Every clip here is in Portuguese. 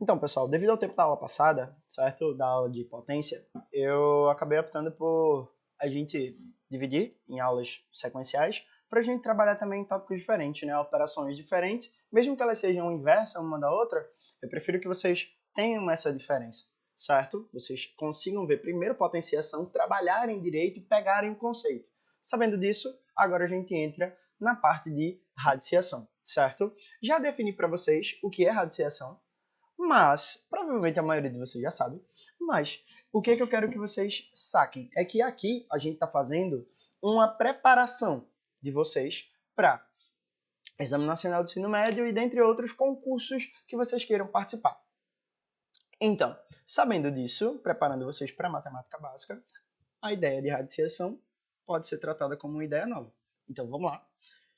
Então, pessoal, devido ao tempo da aula passada, certo? Da aula de potência, eu acabei optando por a gente dividir em aulas sequenciais para a gente trabalhar também em tópicos diferentes, né? Operações diferentes, mesmo que elas sejam inversas uma da outra, eu prefiro que vocês tenham essa diferença, certo? Vocês consigam ver primeiro potenciação, trabalharem direito e pegarem o conceito. Sabendo disso, agora a gente entra na parte de radiciação, certo? Já defini para vocês o que é radiciação, mas, provavelmente a maioria de vocês já sabe, mas o que eu quero que vocês saquem é que aqui a gente está fazendo uma preparação de vocês para Exame Nacional do Ensino Médio e dentre outros concursos que vocês queiram participar. Então, sabendo disso, preparando vocês para a matemática básica, a ideia de radiciação pode ser tratada como uma ideia nova. Então, vamos lá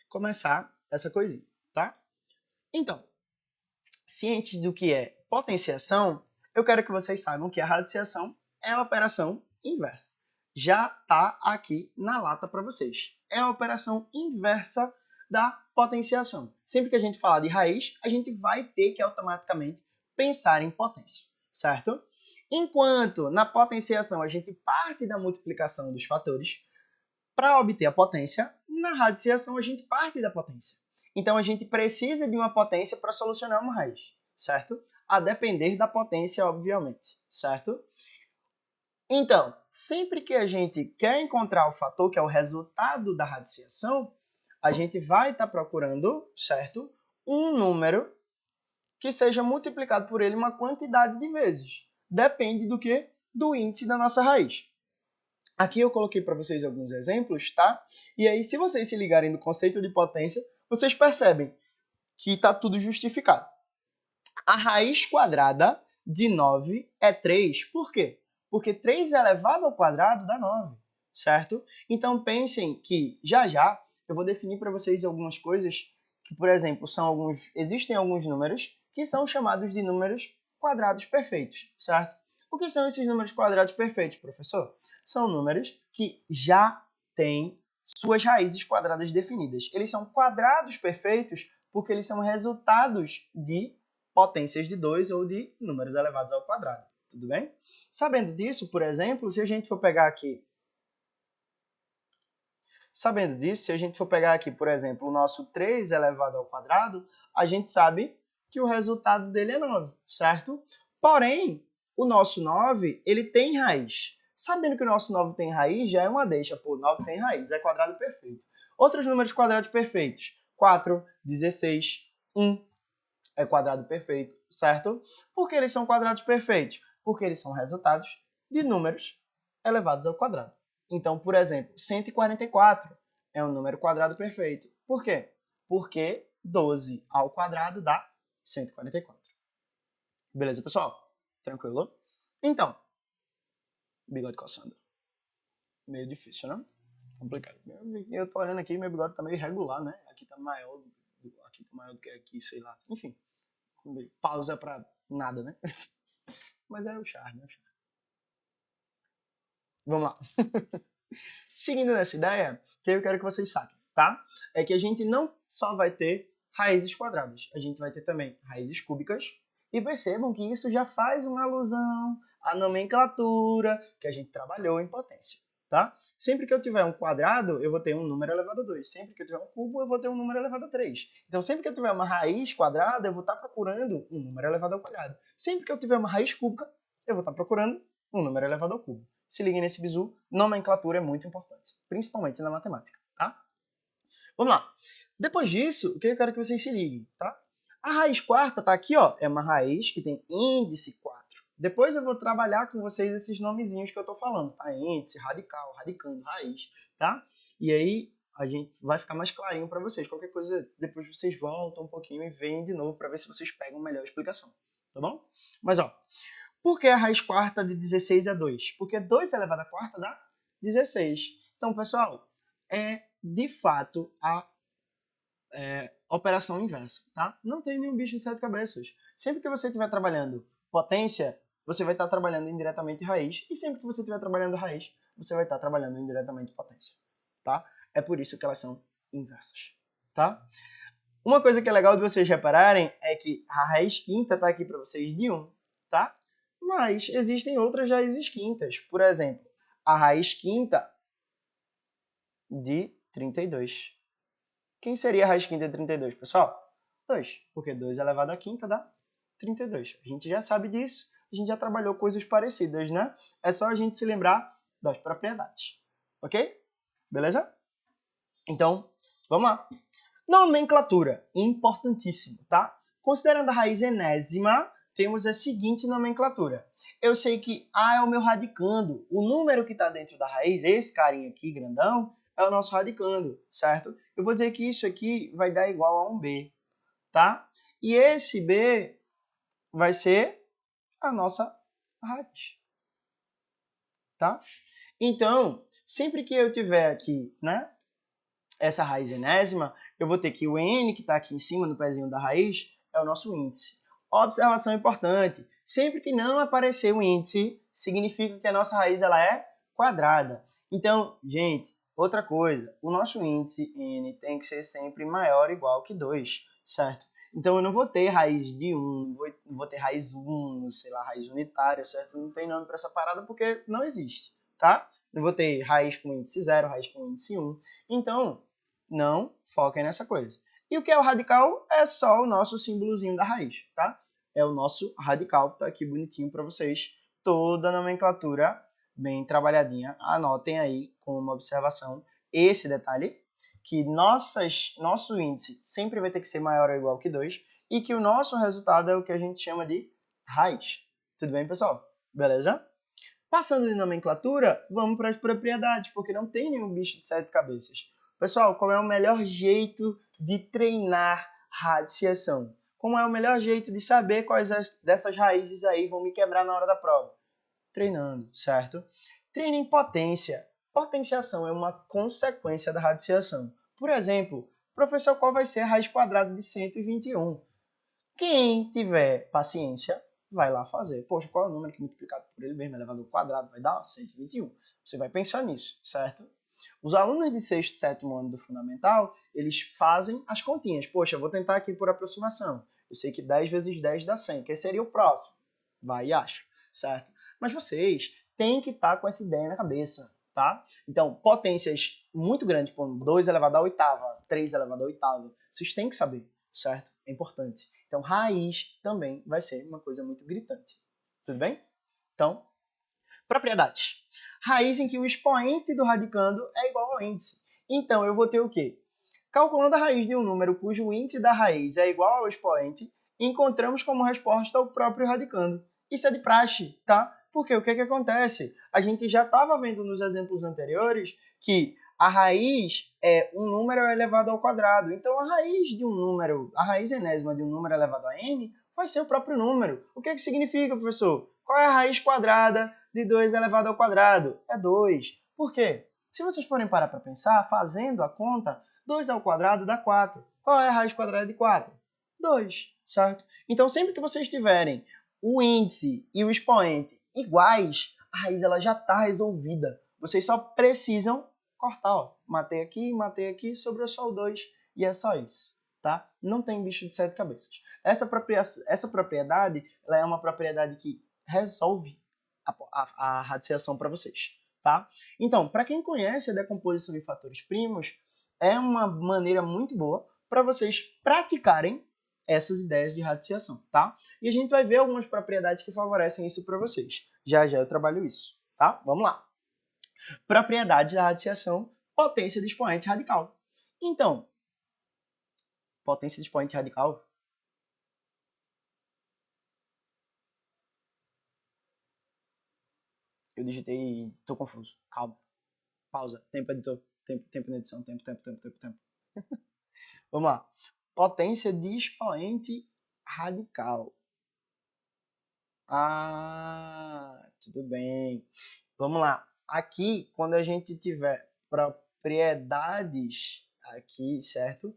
começar essa coisinha, tá? Então, cientes do que é potenciação, eu quero que vocês saibam que a radiciação é a operação inversa. Já está aqui na lata para vocês. É a operação inversa da potenciação. Sempre que a gente falar de raiz, a gente vai ter que automaticamente pensar em potência, certo? Enquanto na potenciação a gente parte da multiplicação dos fatores, para obter a potência, na radiciação a gente parte da potência. Então a gente precisa de uma potência para solucionar uma raiz, certo? A depender da potência, obviamente, certo? Então, sempre que a gente quer encontrar o fator que é o resultado da radiciação, a gente vai estar procurando, certo? Um número que seja multiplicado por ele uma quantidade de vezes. Depende do que? Do índice da nossa raiz. Aqui eu coloquei para vocês alguns exemplos, tá? E aí, se vocês se ligarem no conceito de potência, vocês percebem que está tudo justificado. A raiz quadrada de 9 é 3. Por quê? Porque 3 elevado ao quadrado dá 9, certo? Então pensem que já eu vou definir para vocês algumas coisas que, por exemplo, existem alguns números que são chamados de números quadrados perfeitos, certo? O que são esses números quadrados perfeitos, professor? São números que já têm suas raízes quadradas definidas. Eles são quadrados perfeitos porque eles são resultados de potências de 2 ou de números elevados ao quadrado. Tudo bem? Sabendo disso, por exemplo, se a gente for pegar aqui, por exemplo, o nosso 3 elevado ao quadrado, a gente sabe que o resultado dele é 9, certo? Porém, o nosso 9, ele tem raiz. Sabendo que o nosso 9 tem raiz, já é uma deixa. Pô, 9 tem raiz, é quadrado perfeito. Outros números quadrados perfeitos. 4, 16, 1 é quadrado perfeito, certo? Por que eles são quadrados perfeitos? Porque eles são resultados de números elevados ao quadrado. Então, por exemplo, 144 é um número quadrado perfeito. Por quê? Porque 12 ao quadrado dá 144. Beleza, pessoal? Tranquilo? Então, bigode coçando. Meio difícil, né? Complicado. Eu tô olhando aqui, meu bigode tá meio irregular, né? Aqui tá maior do que aqui, sei lá. Enfim, pausa pra nada, né? Mas é o charme, é o charme. Vamos lá. Seguindo nessa ideia, o que eu quero que vocês saibam, tá? É que a gente não só vai ter raízes quadradas, a gente vai ter também raízes cúbicas. E percebam que isso já faz uma alusão à nomenclatura que a gente trabalhou em potência, tá? Sempre que eu tiver um quadrado, eu vou ter um número elevado a 2. Sempre que eu tiver um cubo, eu vou ter um número elevado a 3. Então, sempre que eu tiver uma raiz quadrada, eu vou estar procurando um número elevado ao quadrado. Sempre que eu tiver uma raiz cúbica, eu vou estar procurando um número elevado ao cubo. Se liguem nesse bizu, nomenclatura é muito importante, principalmente na matemática, tá? Vamos lá. Depois disso, o que eu quero que vocês se liguem, tá? A raiz quarta tá aqui, ó, é uma raiz que tem índice 4. Depois eu vou trabalhar com vocês esses nomezinhos que eu tô falando, tá? Índice, radical, radicando, raiz, tá? E aí a gente vai ficar mais clarinho para vocês. Qualquer coisa, depois vocês voltam um pouquinho e veem de novo para ver se vocês pegam melhor a explicação, tá bom? Mas, ó, por que a raiz quarta de 16 é 2? Porque 2 elevado à quarta dá 16. Então, pessoal, é de fato a operação inversa, tá? Não tem nenhum bicho de 7 cabeças. Sempre que você estiver trabalhando potência, você vai estar trabalhando indiretamente raiz, e sempre que você estiver trabalhando raiz, você vai estar trabalhando indiretamente potência, tá? É por isso que elas são inversas, tá? Uma coisa que é legal de vocês repararem é que a raiz quinta está aqui para vocês de 1, tá? Mas existem outras raízes quintas. Por exemplo, a raiz quinta de 32. Quem seria a raiz quinta de 32, pessoal? 2, porque 2 elevado à quinta dá 32. A gente já sabe disso, a gente já trabalhou coisas parecidas, né? É só a gente se lembrar das propriedades, ok? Beleza? Então, vamos lá. Nomenclatura, importantíssimo, tá? Considerando a raiz enésima, temos a seguinte nomenclatura. Eu sei que A é o meu radicando. O número que está dentro da raiz, esse carinha aqui, grandão, é o nosso radicando, certo? Eu vou dizer que isso aqui vai dar igual a um B, tá? E esse B vai ser a nossa raiz, tá? Então, sempre que eu tiver aqui, né, essa raiz enésima, eu vou ter que o n, que está aqui em cima no pezinho da raiz, é o nosso índice. Observação importante, sempre que não aparecer o índice, significa que a nossa raiz ela é quadrada. Então, gente, outra coisa, o nosso índice n tem que ser sempre maior ou igual que 2, certo? Então, eu não vou ter raiz de 1, não vou ter raiz 1, sei lá, raiz unitária, certo? Não tem nome para essa parada porque não existe, tá? Não vou ter raiz com índice 0, raiz com índice 1. Então, não foquem nessa coisa. E o que é o radical? É só o nosso símbolozinho da raiz, tá? É o nosso radical, tá aqui bonitinho para vocês. Toda a nomenclatura bem trabalhadinha. Anotem aí como observação esse detalhe, que nosso índice sempre vai ter que ser maior ou igual que 2 e que o nosso resultado é o que a gente chama de raiz. Tudo bem, pessoal? Beleza? Passando de nomenclatura, vamos para as propriedades, porque não tem nenhum bicho de 7 cabeças. Pessoal, qual é o melhor jeito de treinar radiciação? Como é o melhor jeito de saber quais dessas raízes aí vão me quebrar na hora da prova? Treinando, certo? Treine em potência. Potenciação é uma consequência da radiciação. Por exemplo, professor, qual vai ser a raiz quadrada de 121? Quem tiver paciência, vai lá fazer. Poxa, qual é o número que multiplicado por ele mesmo elevado ao quadrado vai dar? 121. Você vai pensar nisso, certo? Os alunos de 6º e 7º ano do fundamental, eles fazem as continhas. Poxa, eu vou tentar aqui por aproximação. Eu sei que 10 vezes 10 dá 100. Quem seria o próximo? Vai e acha, certo? Mas vocês têm que estar com essa ideia na cabeça, tá? Então, potências muito grandes, como 2 elevado à oitava, 3 elevado à oitava, vocês têm que saber, certo? É importante. Então, raiz também vai ser uma coisa muito gritante. Tudo bem? Então, propriedades. Raiz em que o expoente do radicando é igual ao índice. Então, eu vou ter o quê? Calculando a raiz de um número cujo índice da raiz é igual ao expoente, encontramos como resposta o próprio radicando. Isso é de praxe, tá? Porque o que acontece? A gente já estava vendo nos exemplos anteriores que a raiz é um número elevado ao quadrado. Então, a raiz de um número, a raiz enésima de um número elevado a n vai ser o próprio número. O que significa, professor? Qual é a raiz quadrada de 2 elevado ao quadrado? É 2. Por quê? Se vocês forem parar para pensar, fazendo a conta, 2 ao quadrado dá 4. Qual é a raiz quadrada de 4? 2, certo? Então, sempre que vocês tiverem o índice e o expoente iguais, a raiz ela já está resolvida. Vocês só precisam cortar, ó. Matei aqui, sobrou só o 2 e é só isso, tá? Não tem bicho de 7 cabeças. Essa propriedade ela é uma propriedade que resolve a radiciação para vocês, tá? Então, para quem conhece a decomposição em fatores primos, é uma maneira muito boa para vocês praticarem essas ideias de radiciação, tá? E a gente vai ver algumas propriedades que favorecem isso para vocês. Já já eu trabalho isso, tá? Vamos lá. Propriedades da radiciação, potência de expoente radical. Então, potência de expoente radical. Eu digitei e tô confuso. Calma. Pausa. Tempo, editor. Tempo na edição. Tempo. Vamos lá. Potência de expoente radical. Ah, tudo bem. Vamos lá. Aqui, quando a gente tiver propriedades aqui, certo?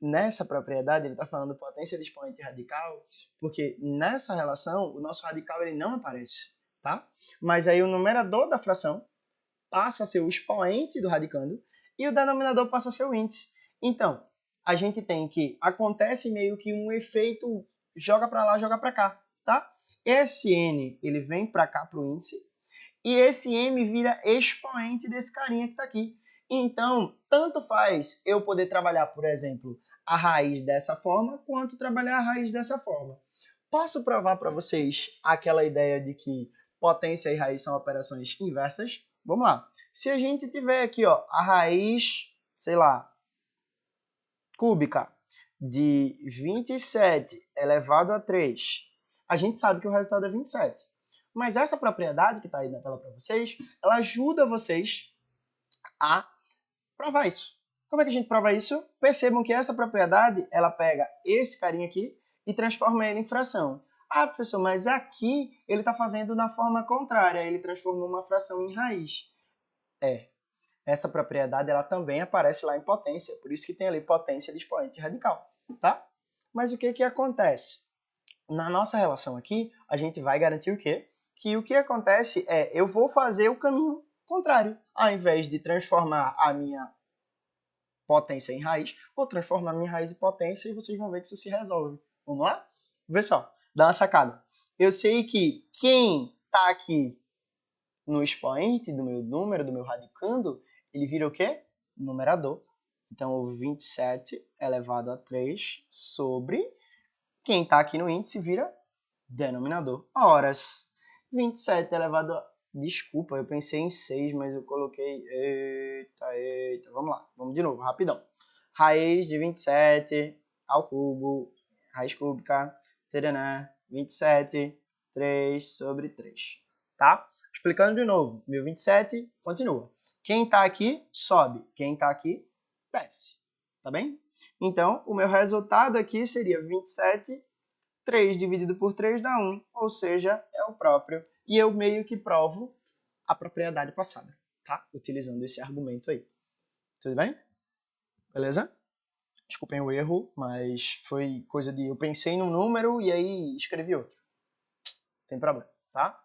Nessa propriedade, ele está falando potência de expoente radical, porque nessa relação, o nosso radical ele não aparece, tá? Mas aí o numerador da fração passa a ser o expoente do radicando e o denominador passa a ser o índice. Então, a gente tem que acontece meio que um efeito joga para lá, joga para cá, tá? Esse n, ele vem para cá para o índice, e esse m vira expoente desse carinha que está aqui. Então, tanto faz eu poder trabalhar, por exemplo, a raiz dessa forma, quanto trabalhar a raiz dessa forma. Posso provar para vocês aquela ideia de que potência e raiz são operações inversas? Vamos lá. Se a gente tiver aqui, ó, a raiz, sei lá, cúbica de 27 elevado a 3, a gente sabe que o resultado é 27. Mas essa propriedade que está aí na tela para vocês, ela ajuda vocês a provar isso. Como é que a gente prova isso? Percebam que essa propriedade, ela pega esse carinha aqui e transforma ele em fração. Ah, professor, mas aqui ele está fazendo na forma contrária, ele transformou uma fração em raiz. Essa propriedade ela também aparece lá em potência, por isso que tem ali potência de expoente radical, tá? Mas o que que acontece? Na nossa relação aqui, a gente vai garantir o quê? Que o que acontece é, eu vou fazer o caminho contrário. Ao invés de transformar a minha potência em raiz, vou transformar a minha raiz em potência e vocês vão ver que isso se resolve. Vamos lá? Vê só, dá uma sacada. Eu sei que quem está aqui no expoente do meu número, do meu radicando, ele vira o quê? Numerador. Então, o 27 elevado a 3 sobre quem está aqui no índice vira denominador. Horas. 27 elevado a... Desculpa, eu pensei em 6, mas eu coloquei... Eita. Vamos lá. Vamos de novo, rapidão. Raiz de 27 ao cubo, raiz cúbica, 27, 3 sobre 3. Tá? Explicando de novo. 1027, continua. Quem está aqui, sobe. Quem está aqui, desce. Tá bem? Então, o meu resultado aqui seria 27, 3 dividido por 3 dá 1, ou seja, é o próprio. E eu meio que provo a propriedade passada, tá? Utilizando esse argumento aí. Tudo bem? Beleza? Desculpem o erro, mas foi coisa de... Eu pensei num número e aí escrevi outro. Não tem problema, tá?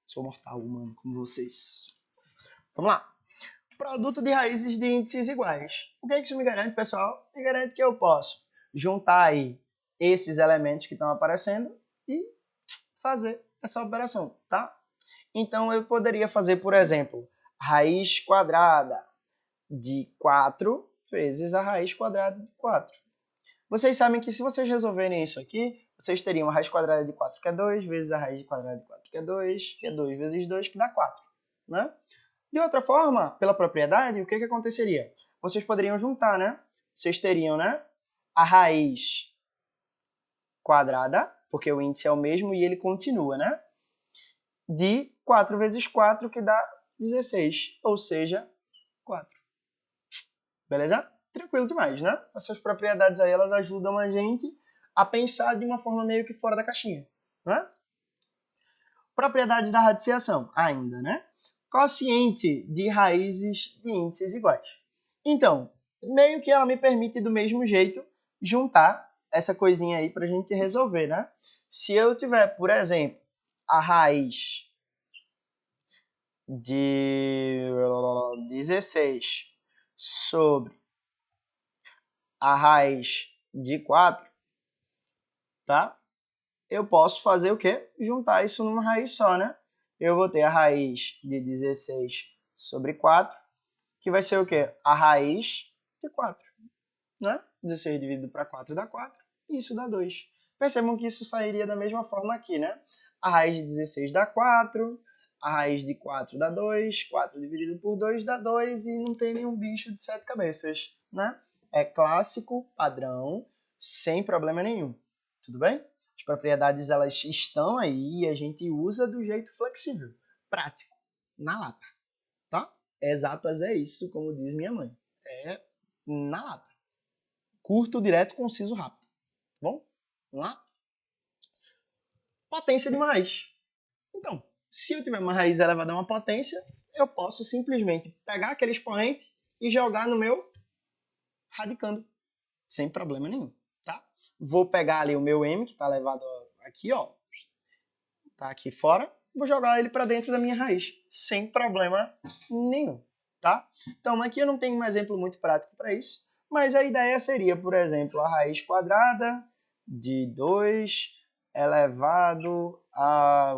Sou mortal humano como vocês. Vamos lá. Produto de raízes de índices iguais. O que isso me garante, pessoal? Me garante que eu posso juntar aí esses elementos que estão aparecendo e fazer essa operação, tá? Então, eu poderia fazer, por exemplo, raiz quadrada de 4 vezes a raiz quadrada de 4. Vocês sabem que se vocês resolverem isso aqui, vocês teriam a raiz quadrada de 4, que é 2, vezes a raiz quadrada de 4, que é 2, que é 2 vezes 2, que dá 4. Né? De outra forma, pela propriedade, o que aconteceria? Vocês poderiam juntar, né? Vocês teriam, né, a raiz quadrada, porque o índice é o mesmo e ele continua, né? De 4 vezes 4, que dá 16, ou seja, 4. Beleza? Tranquilo demais, né? Essas propriedades aí, elas ajudam a gente a pensar de uma forma meio que fora da caixinha, né? Propriedades da radiciação, ainda, né? Quociente de raízes de índices iguais. Então, meio que ela me permite do mesmo jeito juntar essa coisinha aí para a gente resolver, né? Se eu tiver, por exemplo, a raiz de 16 sobre a raiz de 4, tá? Eu posso fazer o quê? Juntar isso numa raiz só, né? Eu vou ter a raiz de 16 sobre 4, que vai ser o quê? A raiz de 4, né? 16 dividido para 4 dá 4, e isso dá 2. Percebam que isso sairia da mesma forma aqui, né? A raiz de 16 dá 4, a raiz de 4 dá 2, 4 dividido por 2 dá 2, e não tem nenhum bicho de 7 cabeças, né? É clássico, padrão, sem problema nenhum. Tudo bem? As propriedades, elas estão aí e a gente usa do jeito flexível, prático, na lata, tá? Exatas é isso, como diz minha mãe. É na lata. Curto, direto, conciso, rápido. Tá bom? Vamos lá? Potência de uma raiz. Então, se eu tiver uma raiz elevada a uma potência, eu posso simplesmente pegar aquele expoente e jogar no meu radicando, sem problema nenhum, tá? Vou pegar ali o meu m, que está elevado aqui, ó, tá aqui fora, vou jogar ele para dentro da minha raiz, sem problema nenhum, tá? Então, aqui eu não tenho um exemplo muito prático para isso, Mas a ideia seria, por exemplo, a raiz quadrada de 2 elevado a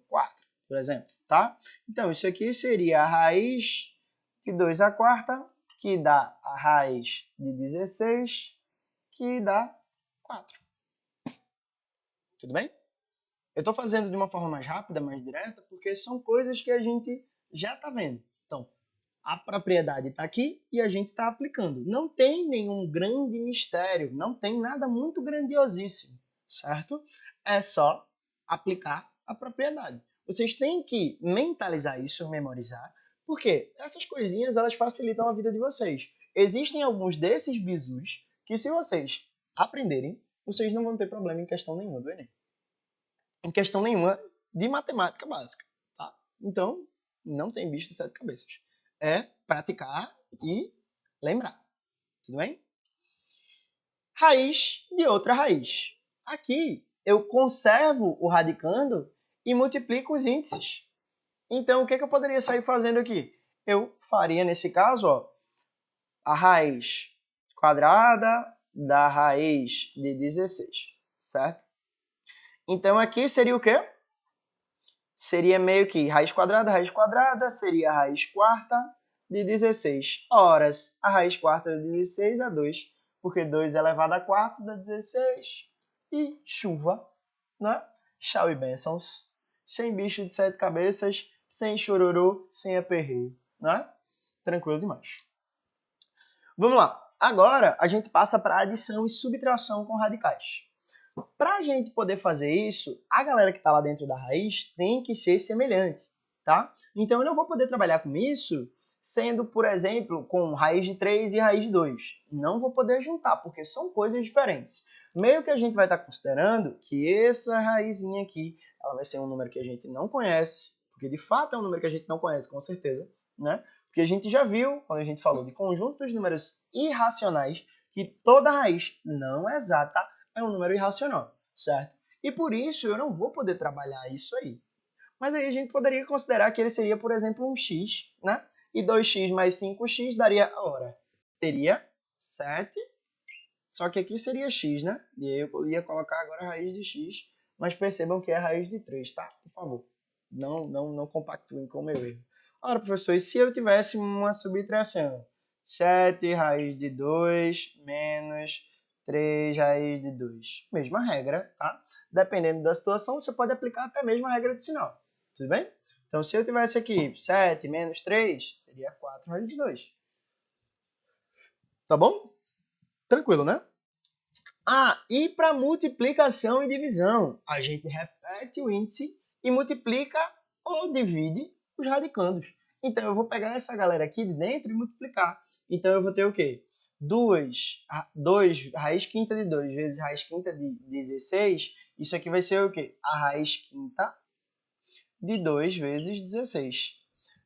4, por exemplo, tá? Então, isso aqui seria a raiz de 2 à quarta, que dá a raiz de 16, que dá 4. Tudo bem? Eu estou fazendo de uma forma mais rápida, mais direta, porque são coisas que a gente já está vendo. Então, a propriedade está aqui e a gente está aplicando. Não tem nenhum grande mistério, não tem nada muito grandiosíssimo, certo? É só aplicar a propriedade. Vocês têm que mentalizar isso, memorizar, porque essas coisinhas elas facilitam a vida de vocês. Existem alguns desses bizus que, se vocês aprenderem, vocês não vão ter problema em questão nenhuma do Enem. Em questão nenhuma de matemática básica, tá? Então, não tem bicho de 7 cabeças. É praticar e lembrar. Tudo bem? Raiz de outra raiz. Aqui, eu conservo o radicando e multiplico os índices. Então, o que eu poderia sair fazendo aqui? Eu faria, nesse caso, ó, a raiz quadrada da raiz de 16, certo? Então, aqui seria o quê? Seria meio que raiz quadrada, seria a raiz quarta de 16. Horas, a raiz quarta de 16 é 2, porque 2 elevado a 4 dá 16. E chuva, né? Tchau e bênçãos. Sem bicho de 7 cabeças, sem chororô, sem aperreio, né? Tranquilo demais. Vamos lá. Agora a gente passa para adição e subtração com radicais. Para a gente poder fazer isso, a galera que está lá dentro da raiz tem que ser semelhante, tá? Então eu não vou poder trabalhar com isso sendo, por exemplo, com raiz de 3 e raiz de 2. Não vou poder juntar, porque são coisas diferentes. Meio que a gente vai estar considerando que essa raizinha aqui, ela vai ser um número que a gente não conhece, porque de fato é um número que a gente não conhece, com certeza, né? Porque a gente já viu, quando a gente falou de conjunto dos números irracionais, que toda raiz não exata é um número irracional, certo? E por isso eu não vou poder trabalhar isso aí. Mas aí a gente poderia considerar que ele seria, por exemplo, um x, né? E 2x mais 5x daria, ora, teria 7, só que aqui seria x, né? E aí eu ia colocar agora a raiz de x, mas percebam que é a raiz de 3, tá? Por favor, não compactuem com o meu erro. Ora, professor, e se eu tivesse uma subtração? 7 raiz de 2 menos 3 raiz de 2. Mesma regra, tá? Dependendo da situação, você pode aplicar até mesmo a regra de sinal. Tudo bem? Então, se eu tivesse aqui 7 menos 3, seria 4 raiz de 2. Tá bom? Tranquilo, né? Ah, e para multiplicação e divisão, a gente repete o índice e multiplica ou divide os radicandos. Então, eu vou pegar essa galera aqui de dentro e multiplicar. Então, eu vou ter o quê? 2 raiz quinta de 2 vezes raiz quinta de 16. Isso aqui vai ser o quê? A raiz quinta de 2 vezes 16.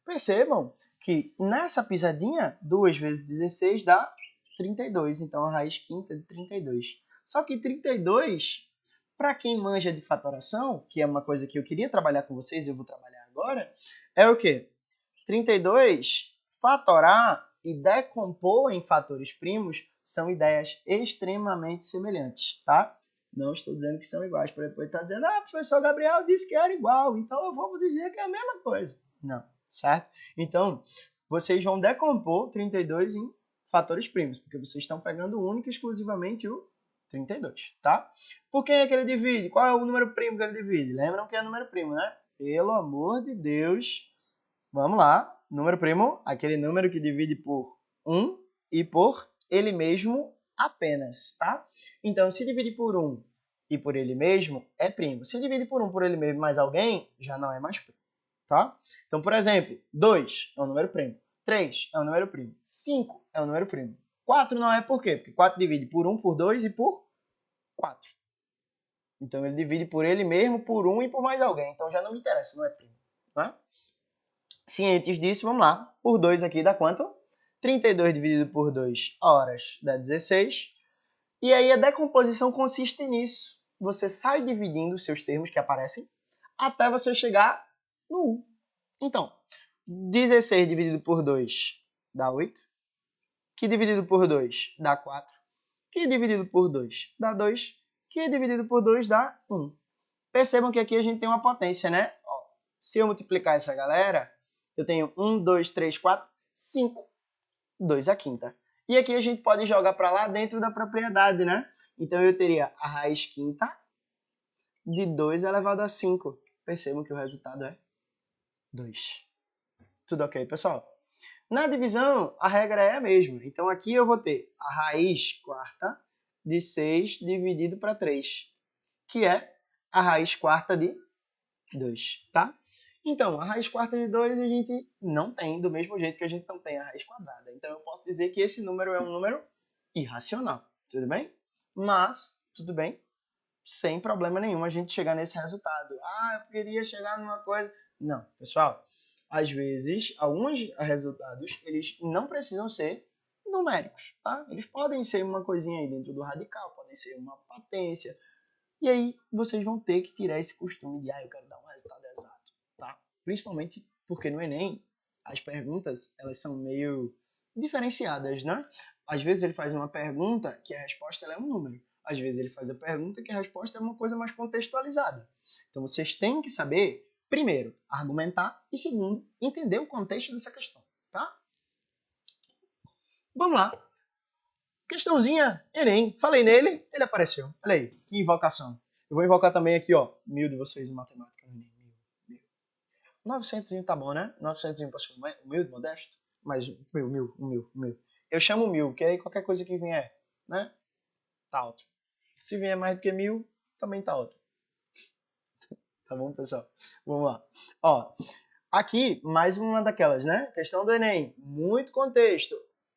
Percebam que nessa pisadinha, 2 vezes 16 dá 32. Então, a raiz quinta de 32. Só que 32, para quem manja de fatoração, que é uma coisa que eu queria trabalhar com vocês e eu vou trabalhar agora, é o quê? 32, fatorar e decompor em fatores primos são ideias extremamente semelhantes, tá? Não estou dizendo que são iguais, para depois estar dizendo, ah, professor Gabriel disse que era igual, então eu vou dizer que é a mesma coisa. Não, certo? Então, vocês vão decompor 32 em fatores primos, porque vocês estão pegando única e exclusivamente o 32, tá? Por quem é que ele divide? Qual é o número primo que ele divide? Lembram que é número primo, né? Pelo amor de Deus. Vamos lá. Número primo, aquele número que divide por 1 e por ele mesmo apenas, tá? Então, se divide por 1 e por ele mesmo, é primo. Se divide por 1 por ele mesmo mais alguém, já não é mais primo, tá? Então, por exemplo, 2 é um número primo. 3 é um número primo. 5 é um número primo. 4 não é por quê? Porque 4 divide por 1, por 2 e por 4. Então, ele divide por ele mesmo, por 1 e por mais alguém. Então, já não me interessa, não é primo, tá? Cientes disso, vamos lá. Por 2 aqui dá quanto? 32 dividido por 2 horas dá 16. E aí a decomposição consiste nisso. Você sai dividindo os seus termos que aparecem até você chegar no 1. Então, 16 dividido por 2 dá 8. que dividido por 2 dá 4, que dividido por 2 dá 2, que dividido por 2 dá 1. Percebam que aqui a gente tem uma potência, né? Ó, se eu multiplicar essa galera, eu tenho 1, 2, 3, 4, 5, 2 à quinta. E aqui a gente pode jogar para lá dentro da propriedade, né? Então eu teria a raiz quinta de 2 elevado a 5. Percebam que o resultado é 2. Tudo ok, pessoal? Na divisão, a regra é a mesma. Então aqui eu vou ter a raiz quarta de 6 dividido para 3, que é a raiz quarta de 2, tá? Então, a raiz quarta de 2 a gente não tem, do mesmo jeito que a gente não tem a raiz quadrada. Então, eu posso dizer que esse número é um número irracional, tudo bem? Mas, tudo bem, sem problema nenhum a gente chegar nesse resultado. Ah, eu queria chegar numa coisa... Não, pessoal, às vezes, alguns resultados, eles não precisam ser numéricos, tá? Eles podem ser uma coisinha aí dentro do radical, podem ser uma potência. E aí, vocês vão ter que tirar esse costume de, eu quero dar um resultado exato, tá? Principalmente porque no Enem, as perguntas, elas são meio diferenciadas, né? Às vezes ele faz uma pergunta que a resposta ela é um número. Às vezes ele faz a pergunta que a resposta é uma coisa mais contextualizada. Então, vocês têm que saber, primeiro, argumentar e, segundo, entender o contexto dessa questão, tá? Vamos lá. Questãozinha, Enem. Falei nele, ele apareceu. Olha aí, que invocação. Eu vou invocar também aqui, ó, 1000 de vocês em matemática no Enem. 1000. 900 tá bom, né? 900 para ser humilde, modesto. Mas 1000. Eu chamo 1000, que aí qualquer coisa que vier, né? Tá alto. Se vier mais do que 1000, também tá alto. Tá bom, pessoal? Vamos lá. Ó, aqui, mais uma daquelas, né? Questão do Enem. Muito contexto,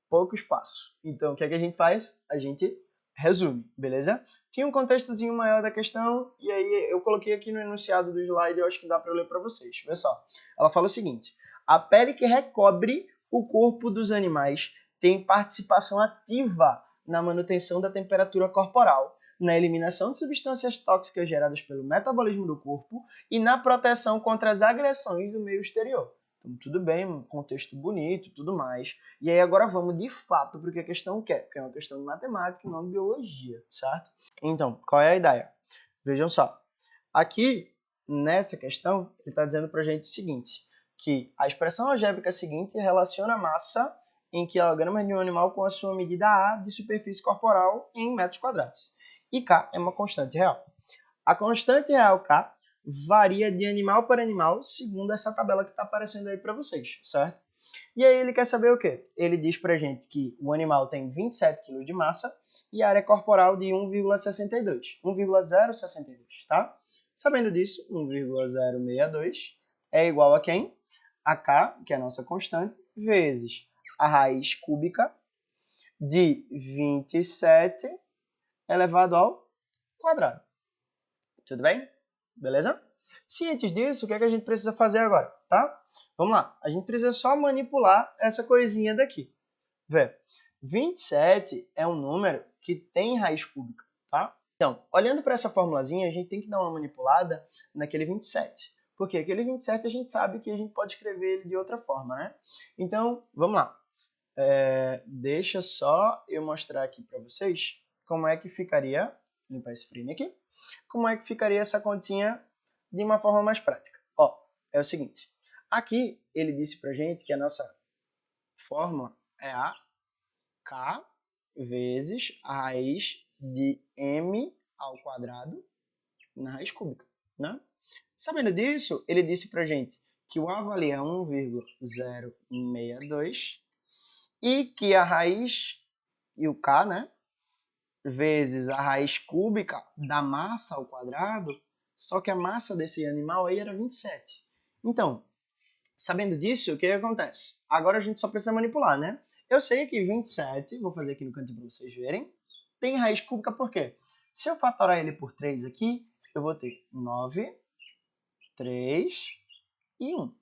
poucos passos. Então, o que é que a gente faz? A gente resume, beleza? Tinha um contextozinho maior da questão, e aí eu coloquei aqui no enunciado do slide, eu acho que dá para eu ler para vocês. Vê só. Ela fala o seguinte: a pele que recobre o corpo dos animais tem participação ativa na manutenção da temperatura corporal, na eliminação de substâncias tóxicas geradas pelo metabolismo do corpo e na proteção contra as agressões do meio exterior. Então, tudo bem, um contexto bonito, tudo mais. E aí agora vamos de fato para o que a questão quer, porque é uma questão de matemática e não de biologia, certo? Então, qual é a ideia? Vejam só. Aqui, nessa questão, ele está dizendo para a gente o seguinte, que a expressão algébrica seguinte relaciona a massa em quilogramas de um animal com a sua medida A de superfície corporal em metros quadrados. E K é uma constante real. A constante real K varia de animal para animal, segundo essa tabela que está aparecendo aí para vocês, certo? E aí ele quer saber o quê? Ele diz pra gente que o animal tem 27 kg de massa e área corporal de 1,62, 1,062, tá? Sabendo disso, 1,062 é igual a quem? A K, que é a nossa constante, vezes a raiz cúbica de 27 elevado ao quadrado. Tudo bem? Beleza? Cientes disso, o que é que a gente precisa fazer agora, tá? Vamos lá. A gente precisa só manipular essa coisinha daqui. Vê, 27 é um número que tem raiz cúbica, tá? Então, olhando para essa formulazinha, a gente tem que dar uma manipulada naquele 27. Porque aquele 27 a gente sabe que a gente pode escrever ele de outra forma, né? Então, vamos lá. Deixa só eu mostrar aqui para vocês como é que ficaria, limpar esse frame aqui, como é que ficaria essa continha de uma forma mais prática. Ó, é o seguinte, aqui ele disse pra gente que a nossa fórmula é a K vezes a raiz de m ao quadrado na raiz cúbica, né? Sabendo disso, ele disse pra gente que o A valia 1,062 e que a raiz e o K, né, vezes a raiz cúbica da massa ao quadrado, só que a massa desse animal aí era 27. Então, sabendo disso, o que acontece? Agora a gente só precisa manipular, né? Eu sei que 27, vou fazer aqui no cantinho para vocês verem, tem raiz cúbica por quê? Se eu fatorar ele por 3 aqui, eu vou ter 9, 3 e 1.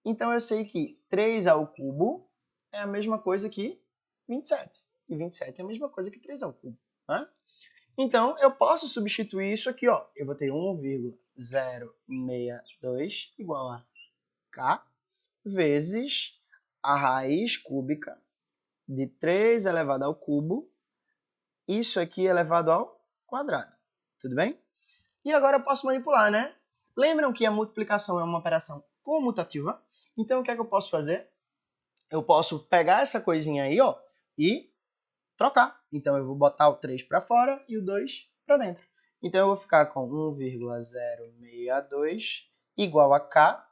Então eu sei que 3 ao cubo é a mesma coisa que 27. E 27 é a mesma coisa que 3 ao cubo, né? Então, eu posso substituir isso aqui, ó. Eu vou ter 1,062 igual a K vezes a raiz cúbica de 3 elevado ao cubo, isso aqui elevado ao quadrado. Tudo bem? E agora eu posso manipular, né? Lembram que a multiplicação é uma operação comutativa? Então, o que é que eu posso fazer? Eu posso pegar essa coisinha aí, ó, e trocar. Então, eu vou botar o 3 para fora e o 2 para dentro. Então, eu vou ficar com 1,062 igual a K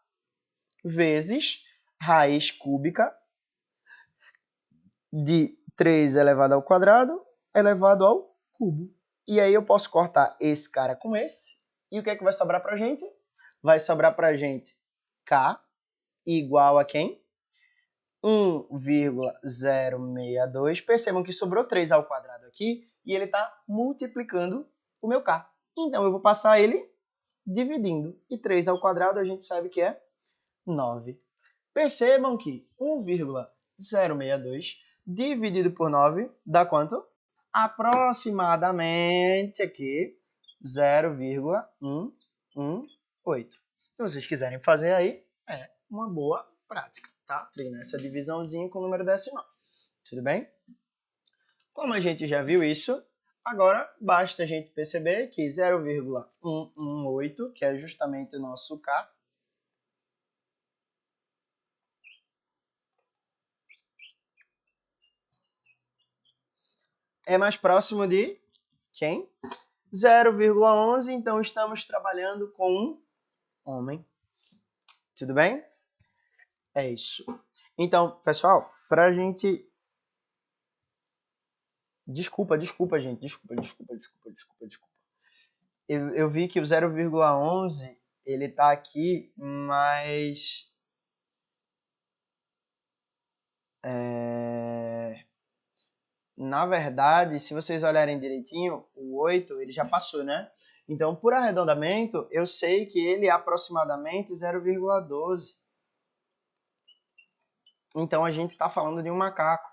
vezes raiz cúbica de 3 elevado ao quadrado elevado ao cubo. E aí eu posso cortar esse cara com esse. E o que é que vai sobrar para a gente? Vai sobrar para a gente K igual a quem? 1,062. Percebam que sobrou 3 ao quadrado aqui e ele está multiplicando o meu K. Então eu vou passar ele dividindo. E 3 ao quadrado a gente sabe que é 9. Percebam que 1,062 dividido por 9 dá quanto? Aproximadamente aqui 0,118. Se vocês quiserem fazer aí, é uma boa prática, tá? Treinar essa divisãozinha com número decimal. Tudo bem? Como a gente já viu isso, agora basta a gente perceber que 0,118, que é justamente o nosso K, é mais próximo de quem? 0,11, então estamos trabalhando com um homem. Tudo bem? É isso. Então, pessoal, para a gente... Desculpa, gente. Desculpa. Eu vi que o 0,11 ele tá aqui, mas... Na verdade, se vocês olharem direitinho, o 8 ele já passou, né? Então, por arredondamento, eu sei que ele é aproximadamente 0,12. Então, a gente está falando de um macaco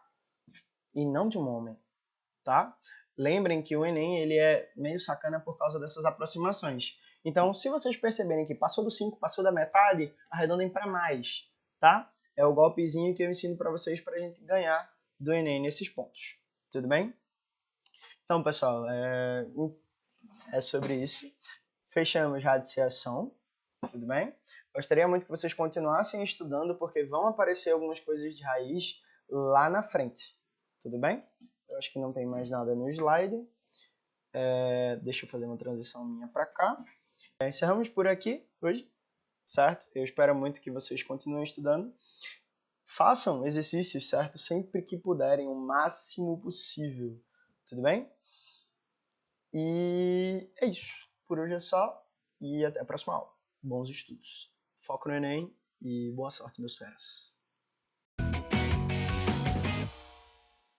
e não de um homem, tá? Lembrem que o Enem ele é meio sacana por causa dessas aproximações. Então, se vocês perceberem que passou do 5, passou da metade, arredondem para mais, tá? É o golpezinho que eu ensino para vocês para a gente ganhar do Enem nesses pontos. Tudo bem? Então, pessoal, é sobre isso. Fechamos radiciação, tudo bem? Gostaria muito que vocês continuassem estudando, porque vão aparecer algumas coisas de raiz lá na frente, tudo bem? Eu acho que não tem mais nada no slide. Deixa eu fazer uma transição minha para cá. Encerramos por aqui hoje, certo? Eu espero muito que vocês continuem estudando. Façam exercícios, certo? Sempre que puderem, o máximo possível, tudo bem? E é isso. Por hoje é só e até a próxima aula. Bons estudos. Foco no Enem e boa sorte, meus feras.